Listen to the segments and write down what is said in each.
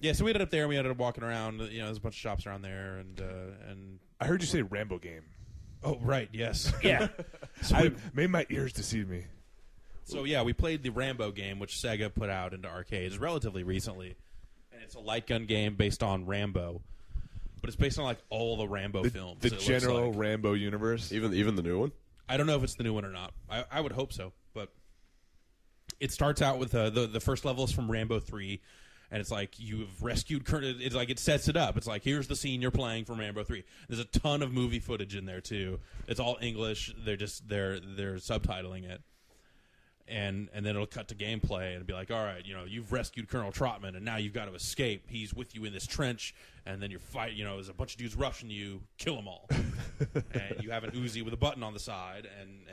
Yeah, so we ended up there, and we ended up walking around. You know, there's a bunch of shops around there, and I heard you say Rambo game. oh, right, yes. Yeah. I made my ears deceive me. So, yeah, we played the Rambo game, which Sega put out into arcades relatively recently. And it's a light gun game based on Rambo. But it's based on, like, all the Rambo films. The general Rambo universe? Even the new one? I don't know if it's the new one or not. I would hope so. But it starts out with the first level is from Rambo 3. And it's like you've rescued Colonel. It's like it sets it up. It's like here's the scene you're playing from Rambo 3. There's a ton of movie footage in there too. It's all English. They're subtitling it, and then it'll cut to gameplay and be like, all right, you know, you've rescued Colonel Trotman and now you've got to escape. He's with you in this trench, and then you're fight. You know, there's a bunch of dudes rushing you. Kill them all, and you have an Uzi with a button on the side,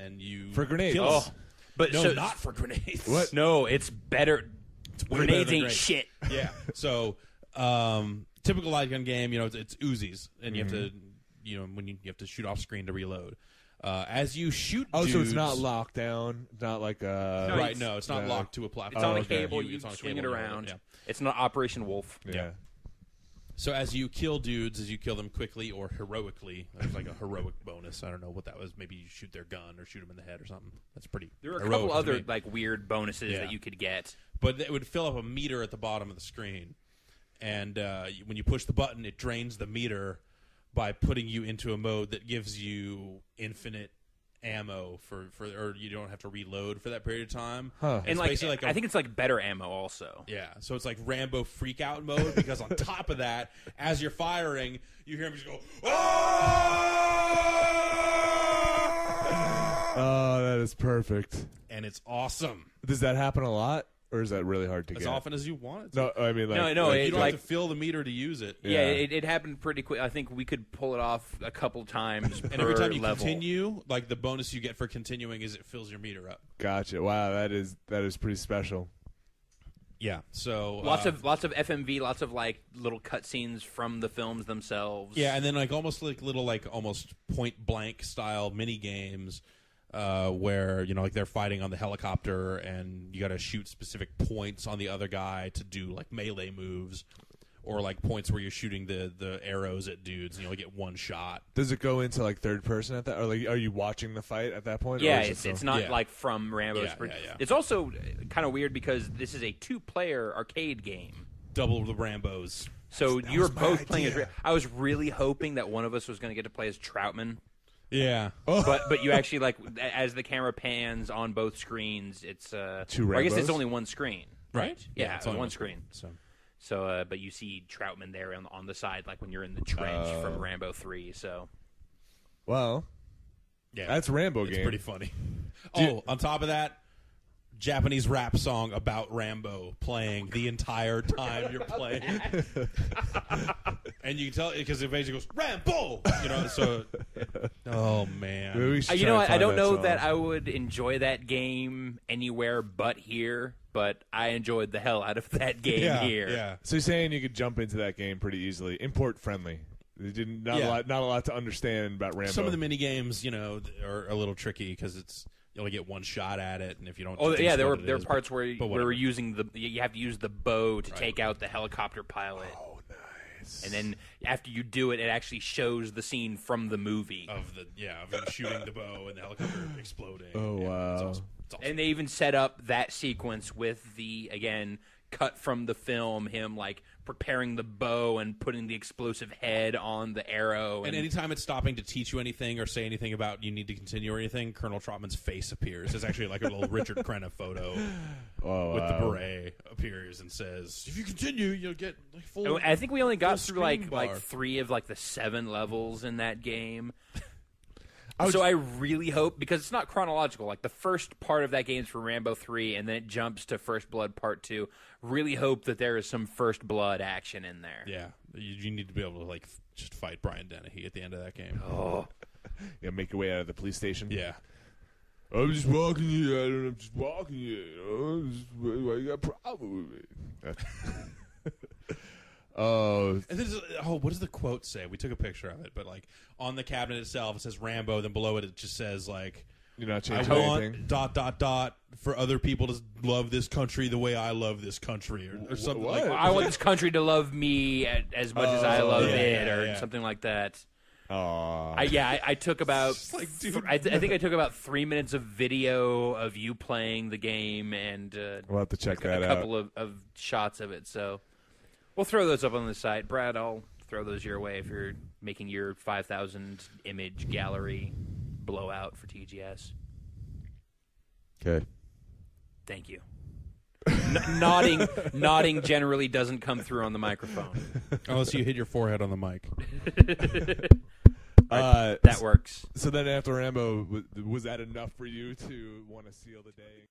and you For grenades. kill 'em. Oh, but No, so, not for grenades. What? No, it's better. Way Grenades better than ain't grenades. shit. Yeah. So, typical light gun game, you know, it's Uzis, and you have to, you know, when you have to shoot off screen to reload. As you shoot, Oh, dudes, so it's not locked down? Not like right? No, it's not locked to a platform. It's on a okay. cable. You It's on a swing cable, it around. Yeah. It's not Operation Wolf. Yeah. So as you kill dudes, as you kill them quickly or heroically, there's like a heroic bonus. I don't know what that was. Maybe you shoot their gun or shoot them in the head or something. That's pretty. There are a heroic couple to other me. like weird bonuses Yeah. that you could get. But it would fill up a meter at the bottom of the screen, and when you push the button, it drains the meter by putting you into a mode that gives you infinite ammo or you don't have to reload for that period of time. Huh. And It's like, basically I think it's like better ammo also. yeah, so it's like Rambo freak out mode because on top of that, as you're firing, you hear him just go, "Ah!" Oh, that is perfect. and it's awesome Does that happen a lot, or is that really hard to as get? often as you want it to. No, I mean like No, Like, it- you don't like- have to fill the meter to use it. Yeah, Yeah. it happened pretty quick. I think we could pull it off a couple times And per every time you level. continue, like the bonus you get for continuing is it fills your meter up. Gotcha. Wow, that is pretty special. Yeah. So Lots of FMV, lots of like little cutscenes from the films themselves. yeah, and then like almost like little like almost point blank style mini games where you know like they're fighting on the helicopter and you got to shoot specific points on the other guy to do like melee moves, or like points where you're shooting the arrows at dudes and you only get one shot. Does it go into like third person at that, or like are you watching the fight at that point? Yeah, or is it it's still- not Yeah. like from Rambo. Yeah, yeah. It's also kind of weird because this is a 2-player arcade game. Double the Rambos. So That you were was my both playing as. idea. I was really hoping that one of us was going to get to play as Troutman, Yeah. but you actually like as the camera pans on both screens, it's Two or I guess Rambos? it's only one screen, Right? Yeah, it's on only one screen. So but you see Troutman there on the side, like when you're in the trench from Rambo 3. So Well, yeah, that's Rambo it's game. pretty funny. On top of that, Japanese rap song about Rambo playing the entire time you're playing. And you can tell because it basically goes Rambo, you know. So, oh man, Maybe we should you try know, and I don't find know song. that I would enjoy that game anywhere but here. But I enjoyed the hell out of that game yeah, here. yeah. So you're saying you could jump into that game pretty easily, import friendly. Not Yeah. a lot to understand about Rambo. Some of the mini games, you know, are a little tricky because you only get one shot at it, and if you don't, Oh think yeah, there what were it there is, were parts but where whatever. we're using you have to use the bow to take out the helicopter pilot. Oh, nice. And then after you do it, it actually shows the scene from the movie. of him shooting the bow and the helicopter exploding. Oh, Yeah, wow. it's awesome. It's awesome. And they even set up that sequence with the, again, cut from the film, him like preparing the bow and putting the explosive head on the arrow. And anytime it's stopping to teach you anything or say anything about you need to continue or anything, Colonel Trotman's face appears. It's actually like a little Richard Crenna photo Oh, with the wow. beret appears and says, "If you continue, you'll get like full." I think we only got full through like screen bar. 3 of like the 7 levels in that game. was- So I really hope, because it's not chronological, like the first part of that game is for Rambo 3 and then it jumps to First Blood Part 2. Really hope that there is some First Blood action in there. Yeah, you need to be able to like just fight Brian Dennehy at the end of that game. Oh, Yeah, make your way out of the police station. Yeah, I'm just walking here. I'm just walking here. Why you got a problem with me? Oh, and this is, what does the quote say? We took a picture of it, but like on the cabinet itself, it says Rambo. Then below it, it just says like You're not I changing anything. want ... for other people to love this country the way I love this country, or something What? like. I want this country to love me as much as I love it, or something like that. I took about. Like, dude, I think I took about 3 minutes of video of you playing the game, and We'll have to check that a out. couple of shots of it. So we'll throw those up on the site. Brad, I'll throw those your way if you're making your 5,000 image gallery blowout for TGS. Okay. Thank you. Nodding generally doesn't come through on the microphone. Unless you hit your forehead on the mic. That works. So then after Rambo, was that enough for you to want to seal the day?